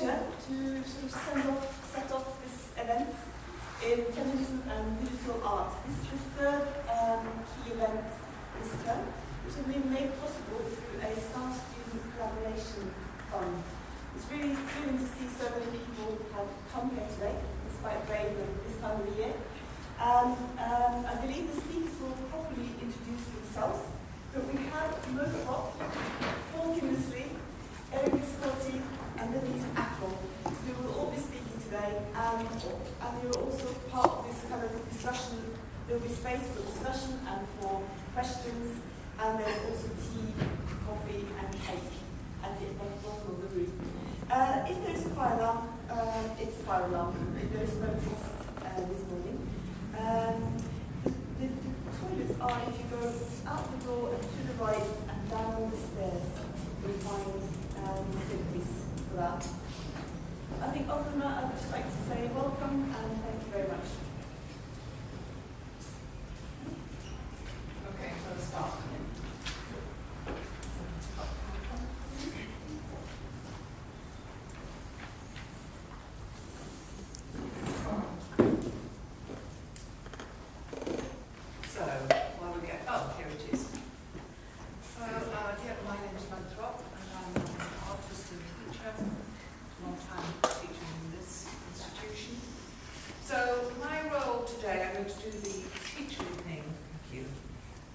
pleasure to sort of set off this event in feminism and digital art. This is the third key event this term, which has been made possible through a staff-student collaboration fund. It's really thrilling to see so many people have come here today. It's quite brave at this time of the year. I believe the speakers will properly introduce themselves, but we have Throp, Kindersley, Scourti, and Denise Ackerl, who will all be speaking today, and you're also part of this kind of discussion. There will be space for discussion and for questions, and there's also tea, coffee, and cake at the bottom of the room. If there is a fire alarm, it's a fire alarm. There is no test this morning. The toilets are, if you go out the door and to the right and down the stairs, you'll find facilities for that. I think other than that, I'd just like to say welcome and thank you very much. Okay, so let's start. So, while we get, oh, here it is. So, yeah, my name is Throp, and I'm an artist and teacher, long time teaching in this institution. So, my role today, I'm going to do the teacher evening, thank you,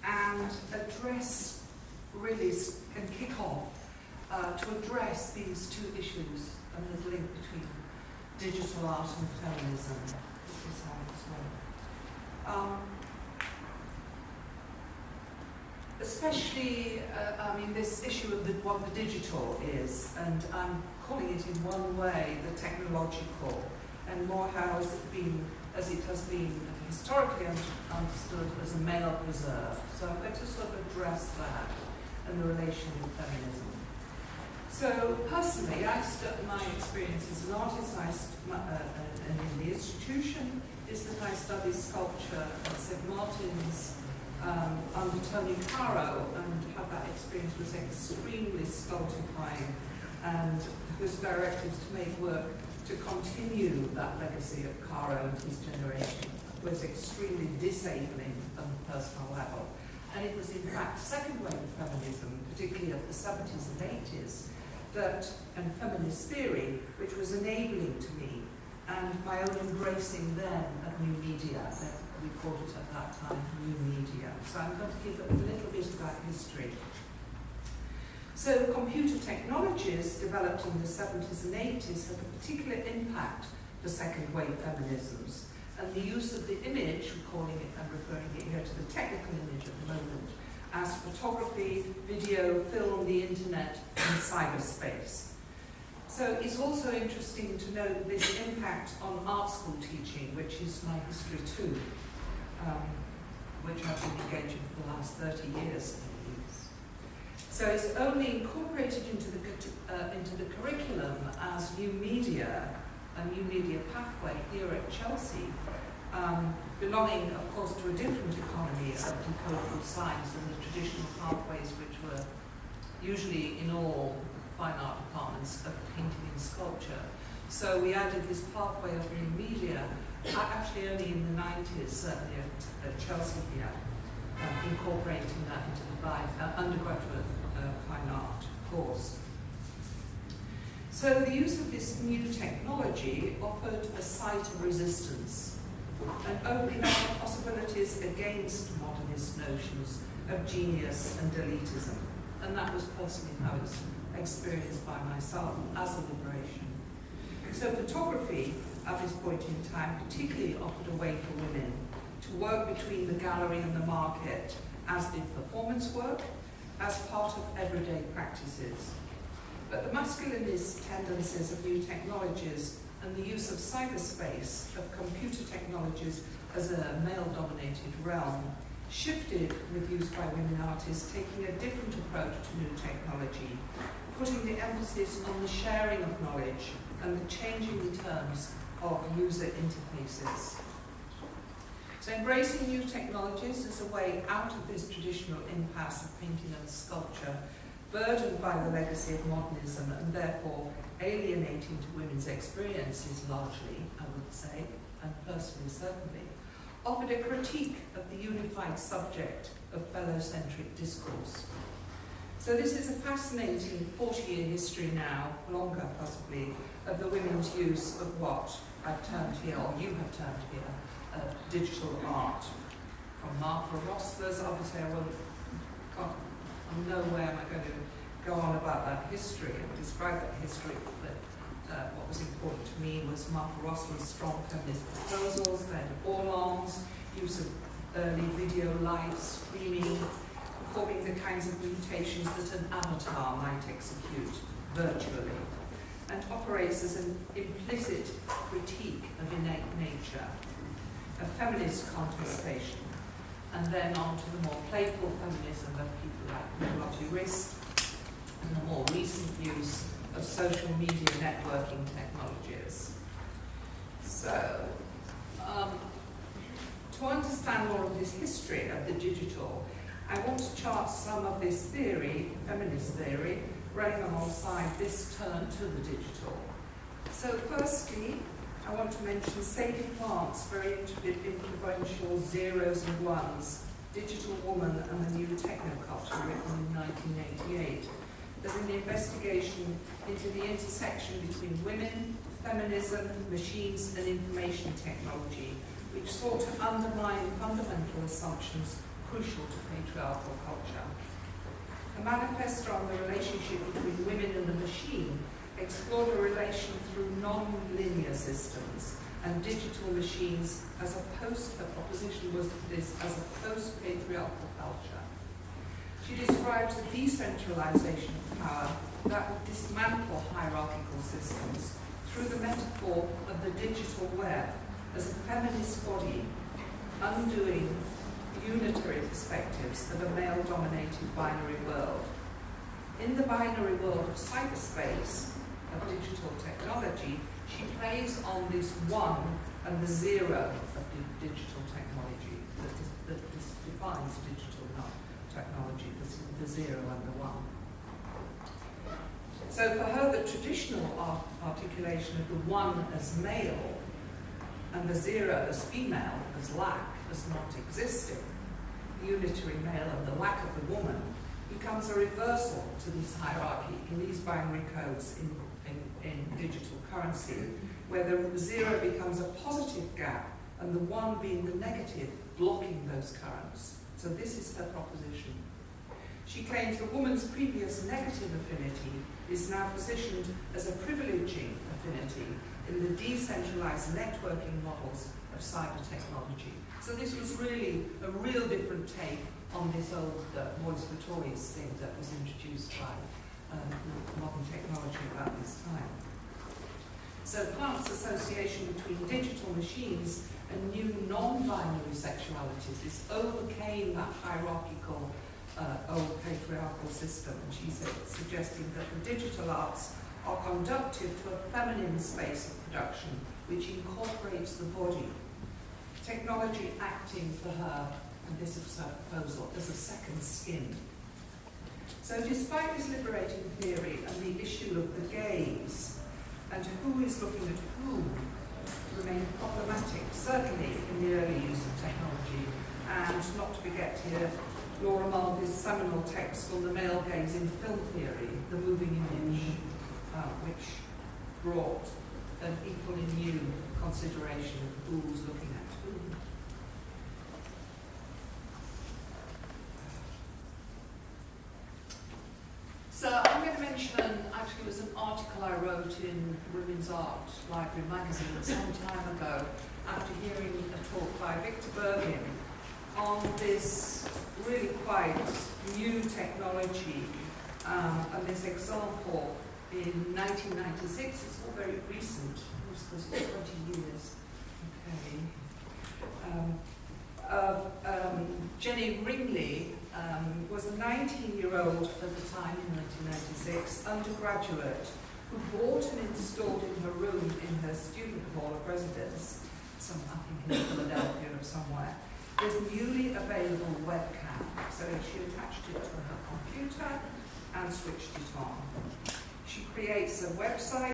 and address, really, and kick off to address these two issues and the link between digital art and feminism. This is how it's well. Especially, I mean, this issue of what the digital is, and I'm calling it in one way the technological, and more how has it been, as it has been historically understood as a male preserve. So I'm going to sort of address that and the relation with feminism. So personally, my experience as an artist, and in the institution, is that I study sculpture at St. Martin's under Tony Caro, and how that experience was extremely stultifying, and was directives to make work to continue that legacy of Caro and his generation was extremely disabling on a personal level. And it was in fact second wave feminism, particularly of the 70s and 80s, and feminist theory, which was enabling to me, and my own embracing then of new media. We called it at that time new media. So I'm going to give a little bit about history. So computer technologies developed in the 70s and 80s had a particular impact for second wave feminisms. And the use of the image, we're calling it, I'm referring it here to the technical image at the moment, as photography, video, film, the internet, and cyberspace. So it's also interesting to note this impact on art school teaching, which is my history too, which I've been engaged in for the last 30 years. So it's only incorporated into the curriculum as new media, a new media pathway here at Chelsea, belonging, of course, to a different economy of decodable science than the traditional pathways which were usually in all fine art departments of painting and sculpture. So we added this pathway of new media, actually only in the 90s, certainly at Chelsea here, incorporating that into the undergraduate fine art course. So the use of this new technology offered a site of resistance and opening up possibilities against modernist notions of genius and elitism. And that was personally how it was experienced by myself as a liberation. So photography at this point in time particularly offered a way for women to work between the gallery and the market, as did performance work, as part of everyday practices. But the masculinist tendencies of new technologies and the use of cyberspace, of computer technologies as a male-dominated realm, shifted with use by women artists taking a different approach to new technology, putting the emphasis on the sharing of knowledge and the changing terms of user interfaces. So embracing new technologies as a way out of this traditional impasse of painting and sculpture, burdened by the legacy of modernism and therefore alienating to women's experiences largely, I would say, and personally certainly, offered a critique of the unified subject of fellow-centric discourse. So this is a fascinating 40-year history now, longer possibly, of the women's use of what I've termed here, or you have termed here, digital art. From Martha Rosler's, obviously I'm nowhere am I going to go on about that history and describe that history, but what was important to me was Martha Rosler's strong feminist proposals, then Orland's use of early video live streaming, performing the kinds of mutations that an avatar might execute virtually, and operates as an implicit critique of innate nature, a feminist contestation, and then on to the more playful feminism of people like theorists, and the more recent use of social media networking technologies. So, to understand more of this history of the digital, I want to chart some of this theory, feminist theory, running alongside this turn to the digital. So firstly, I want to mention Sadie Plant's very influential Zeros and Ones, Digital Woman and the New Technoculture, written in 1988, as an investigation into the intersection between women, feminism, machines and information technology, which sought to undermine fundamental assumptions crucial to patriarchal culture. A manifesto on the relationship between women and the machine explored a relation through non-linear systems and digital machines as a proposition was this as a post-patriarchal culture. She describes a decentralization of power that would dismantle hierarchical systems through the metaphor of the digital web as a feminist body undoing unitary perspectives of a male-dominated binary world. In the binary world of cyberspace, of digital technology, she plays on this one and the zero of digital technology that defines digital technology, the zero and the one. So for her, the traditional articulation of the one as male and the zero as female, as lack, as not existing, the unitary male and the lack of the woman, becomes a reversal to this hierarchy in these binary codes in digital currency, where the zero becomes a positive gap and the one being the negative, blocking those currents. So this is her proposition. She claims the woman's previous negative affinity is now positioned as a privileging affinity in the decentralized networking models of cyber technology. So this was really a real different take on this old voice for toys thing that was introduced by modern technology about this time. So Plant's association between digital machines and new non-binary sexualities overcame that hierarchical old patriarchal system, and she's suggesting that the digital arts are conducive to a feminine space of production which incorporates the body. Technology acting for her, and this is her proposal, as a second skin. So despite this liberating theory and the issue of the gaze and who is looking at whom remain problematic, certainly in the early use of technology, and not to forget here Laura Mulvey's seminal text on the male gaze in film theory, the moving image, which brought an equally new consideration of who's looking at whom. So I'm going to mention, actually it was an article I wrote in Women's Art Library magazine some time ago after hearing a talk by Victor Bergin on this really quite new technology and this example in 1996, it's all very recent, because it's 20 years, okay, Jenny Ringley was a 19-year-old at the time in 1996, undergraduate, who bought and installed in her room in her student hall of residence, I think in Philadelphia or somewhere, this newly available webcam. So she attached it to her computer and switched it on. She creates a website